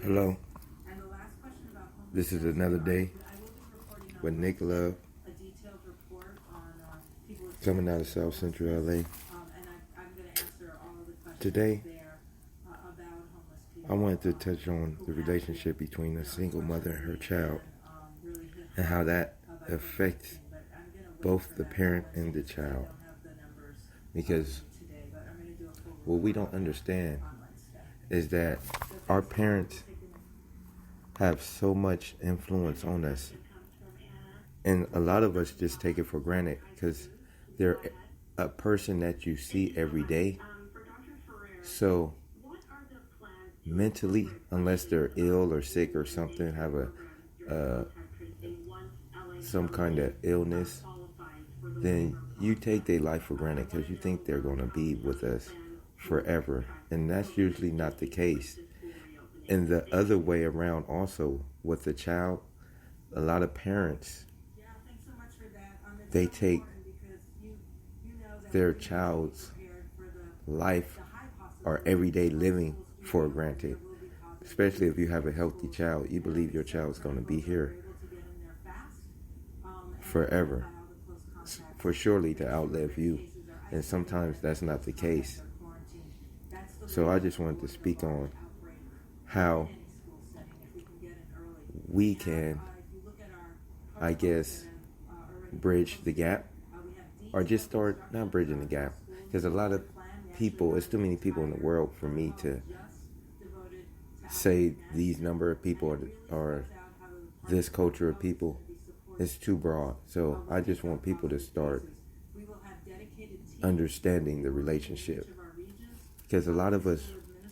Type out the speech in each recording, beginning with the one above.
Hello, this is another day with Nick Love coming out of South Central LA. Today, I wanted to touch on the relationship between a single mother and her child and how that affects both the parent and the child. Because what we don't understand is that our parents have so much influence on us, and a lot of us just take it for granted because they're a person that you see every day. So mentally, unless they're ill or sick or something, have some kind of illness, then you take their life for granted because you think they're going to be with us forever, and that's usually not the case. And the other way around also with the child, a lot of parents, they take their child's life or everyday living for granted. Especially if you have a healthy child, you believe your child's going to be here forever, for surely to outlive you. And sometimes that's not the case. So I just wanted to speak on how we can, I guess, bridge the gap, or just start not bridging the gap, because a lot of people, there's too many people in the world for me to say these number of people or this culture of people. It's too broad. So I just want people to start understanding the relationship, because a lot of us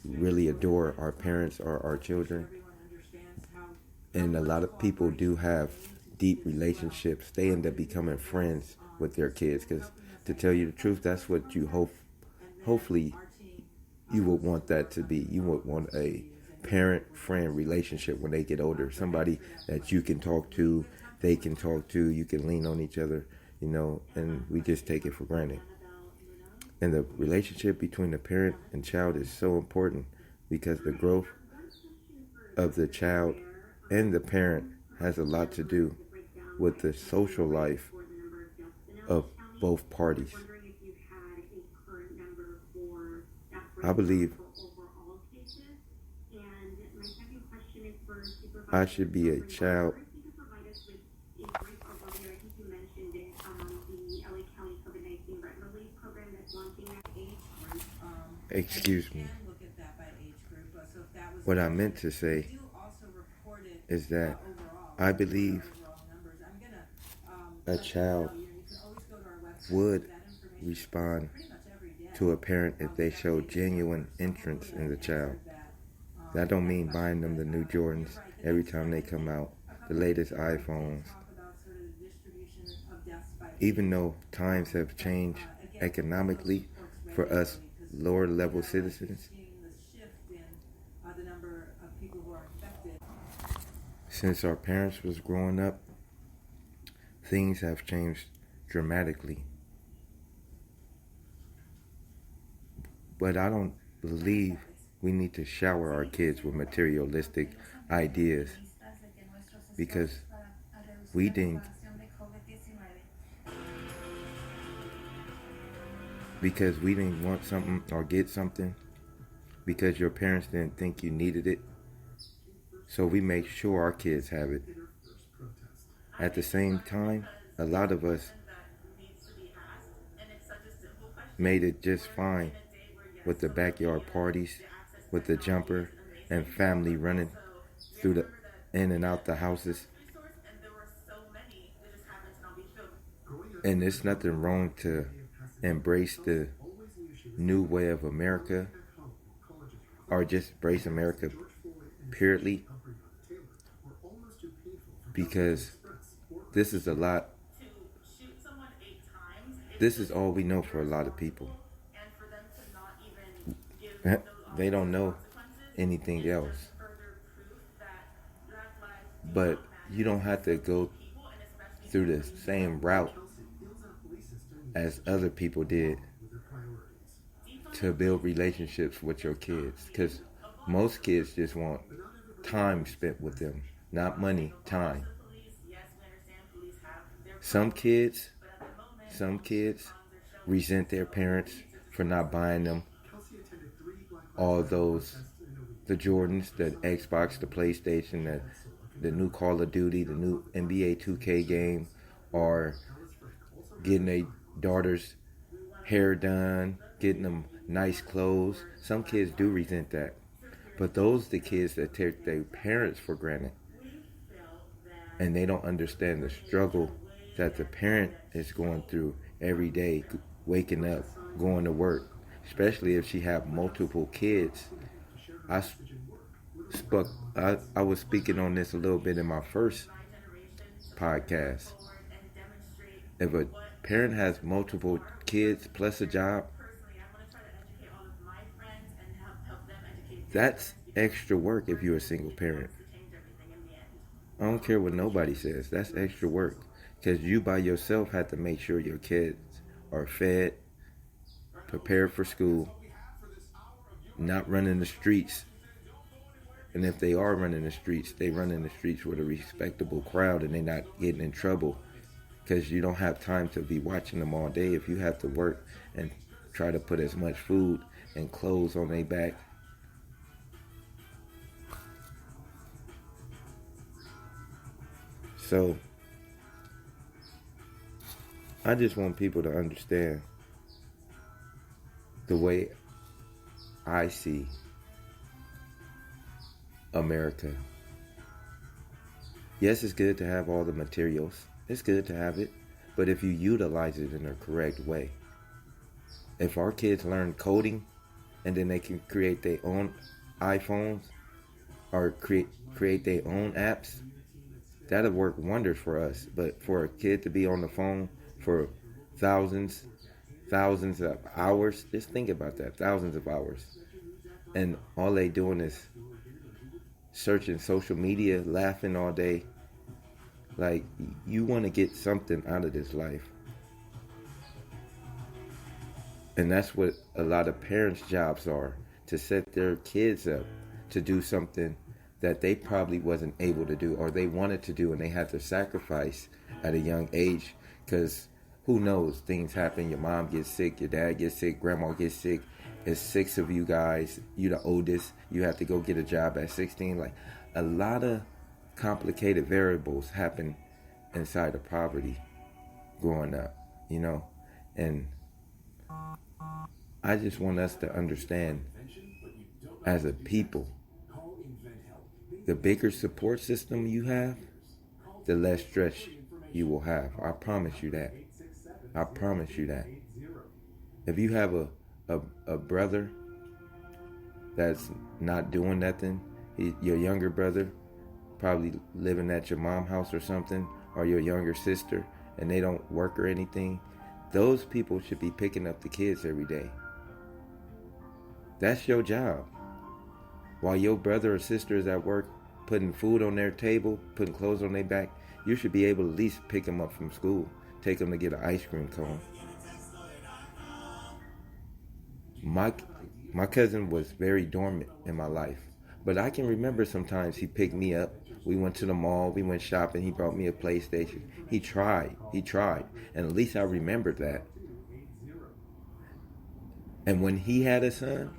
really adore our parents or our children, and a lot of people do have deep relationships. They end up becoming friends with their kids, because to tell you the truth, that's what you hopefully you would want that to be. You would want a parent-friend relationship when they get older, somebody that you can talk to, they can talk to, you can lean on each other, and we just take it for granted. And the relationship between the parent and child is so important, because the growth of the child and the parent has a lot to do with the social life of both parties. I believe I should be a child. Excuse me. What I meant to say is that I believe a child would respond to a parent if they show genuine interest in the child. That don't mean buying them the new Jordans every time they come out, the latest iPhones. Even though times have changed economically for us lower level citizens, since our parents was growing up, things have changed dramatically. But I don't believe we need to shower our kids with materialistic ideas, because we didn't want something or get something because your parents didn't think you needed it. So we make sure our kids have it. At the same time, a lot of us made it just fine with the backyard parties, with the jumper, and family running through the in and out the houses. And there's nothing wrong to embrace the new way of America, or just embrace America purely, because this is all we know for a lot of people. They don't know anything else. But you don't have to go through the same route as other people did to build relationships with your kids, because most kids just want time spent with them, not money, time. Some kids, some kids resent their parents for not buying them all those, the Jordans, the Xbox, the PlayStation, the new Call of Duty, the new NBA 2K game, or getting their daughters' hair done, getting them nice clothes. Some kids do resent that. But those are the kids that take their parents for granted. And they don't understand the struggle that the parent is going through every day, waking up, going to work, especially if she have multiple kids. I was speaking on this a little bit in my first podcast. If a parent has multiple kids plus a job, that's extra work if you're a single parent. I don't care what nobody says. That's extra work. Because you by yourself have to make sure your kids are fed, prepared for school, not running the streets. And if they are running the streets, they run in the streets with a respectable crowd and they're not getting in trouble. Because you don't have time to be watching them all day if you have to work and try to put as much food and clothes on their back. So, I just want people to understand the way I see America. Yes, it's good to have all the materials. It's good to have it. But if you utilize it in a correct way. If our kids learn coding and then they can create their own iPhones or create their own apps, that'll work wonders for us. But for a kid to be on the phone for thousands of hours, just think about that, thousands of hours. And all they doing is searching social media, laughing all day. Like, you want to get something out of this life. And that's what a lot of parents' jobs are, to set their kids up to do something that they probably wasn't able to do or they wanted to do and they had to sacrifice at a young age. Because who knows, things happen. Your mom gets sick, your dad gets sick, grandma gets sick. There's 6 of you guys. You're the oldest. You have to go get a job at 16. Like, a lot of complicated variables happen inside of poverty growing up, you know. And I just want us to understand, as a people, the bigger support system you have, the less stress you will have. I promise you that. I promise you that. If you have a brother that's not doing nothing, your younger brother probably living at your mom's house or something, or your younger sister, and they don't work or anything, those people should be picking up the kids every day. That's your job. While your brother or sister is at work putting food on their table, putting clothes on their back, you should be able to at least pick them up from school, take them to get an ice cream cone. My cousin was very dormant in my life, but I can remember sometimes he picked me up. We went to the mall, we went shopping, he brought me a PlayStation. He tried, and at least I remembered that. And when he had a son,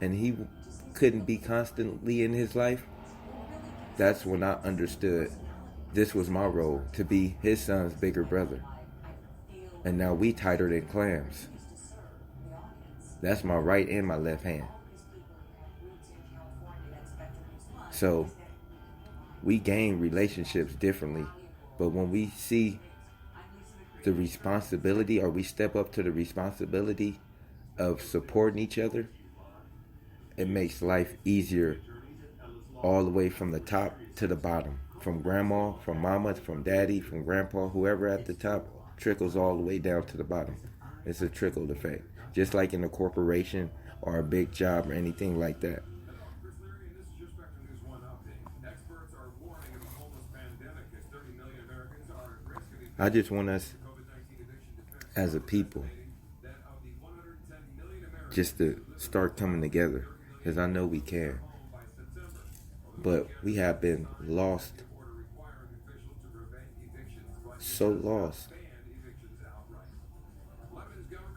and he couldn't be constantly in his life, that's when I understood this was my role, to be his son's bigger brother. And now we tighter than clams. That's my right and my left hand. So we gain relationships differently. But when we see the responsibility, or we step up to the responsibility of supporting each other, it makes life easier all the way from the top to the bottom. From grandma, from mama, from daddy, from grandpa, whoever at the top, trickles all the way down to the bottom. It's a trickle effect. Just like in a corporation or a big job or anything like that. I just want us as a people just to start coming together, because I know we can. But we have been lost, so lost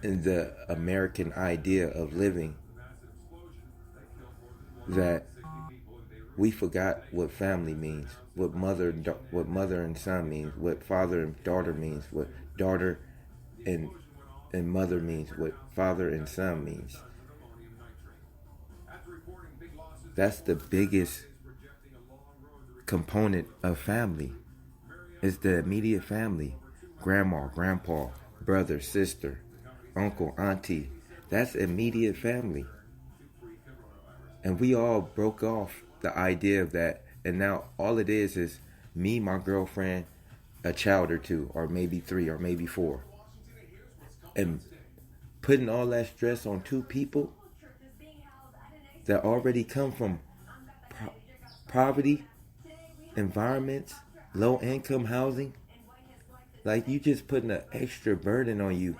in the American idea of living that we forgot what family means, what mother and son means, what father and daughter means, what daughter and mother means, what father and son means. That's the biggest component of family. It's the immediate family. Grandma, grandpa, brother, sister, uncle, auntie. That's immediate family. And we all broke off the idea of that. And now all it is me, my girlfriend, a child or two, or maybe 3, or maybe 4. And putting all that stress on 2 people that already come from poverty, environments, low income housing. Like, you just putting an extra burden on you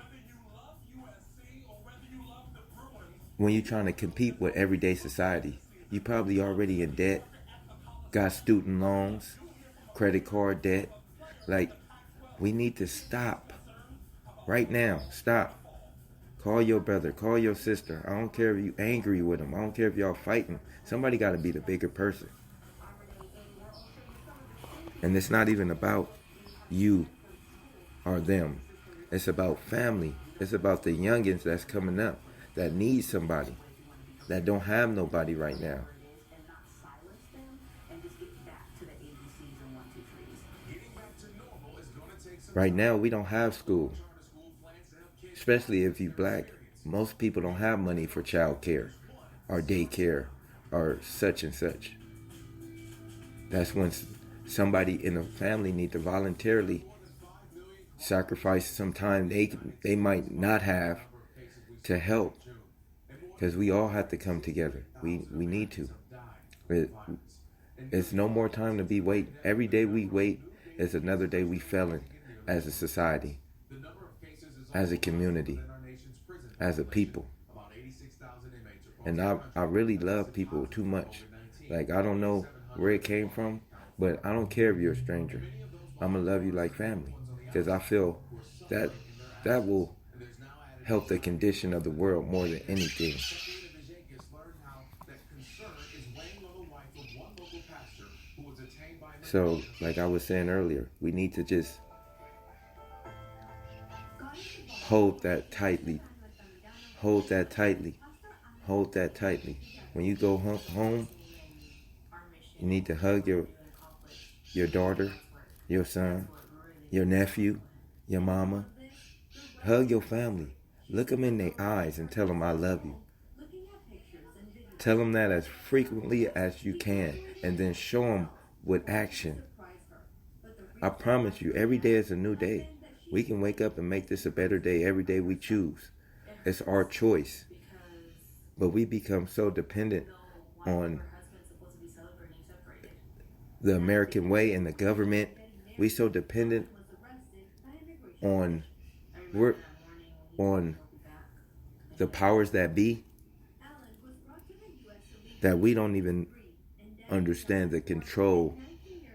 when you're trying to compete with everyday society. You probably already in debt, got student loans, credit card debt. Like, we need to stop right now. Stop. Call your brother, call your sister. I don't care if you angry with them. I don't care if y'all fighting. Somebody got to be the bigger person. And it's not even about you or them. It's about family. It's about the youngins that's coming up that need somebody, that don't have nobody right now. Right now, we don't have school. Especially if you black. Most people don't have money for child care or daycare or such and such. That's when somebody in a family need to voluntarily sacrifice some time they might not have to help. Because we all have to come together. We need to. It's no more time to be waiting. Every day we wait is another day we failing as a society, as a community, as a people. And I really love people too much. Like, I don't know where it came from, but I don't care if you're a stranger. I'm going to love you like family. Because I feel that will help the condition of the world more than anything. So, like I was saying earlier, we need to just hold that tightly. Hold that tightly. Hold that tightly. When you go home, you need to hug your daughter, your son, your nephew, your mama. Hug your family. Look them in their eyes and tell them I love you. Tell them that as frequently as you can, and then show them with action. I promise you, every day is a new day. We can wake up and make this a better day every day we choose. It's our choice. But we become so dependent on the American way and the government. We so dependent on the powers that be that we don't even understand the control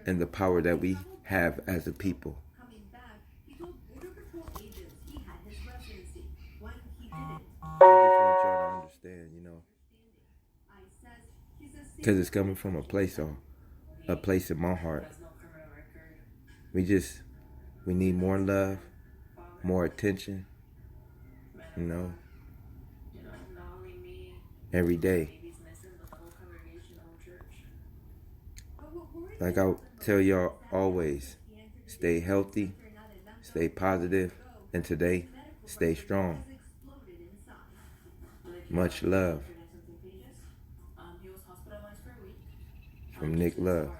and the power that we have as a people. I just want y'all to understand, because it's coming from a place in my heart. We need more love, more attention, every day. Like I tell y'all always, stay healthy, stay positive, and today, stay strong. Much love. From Nick Love.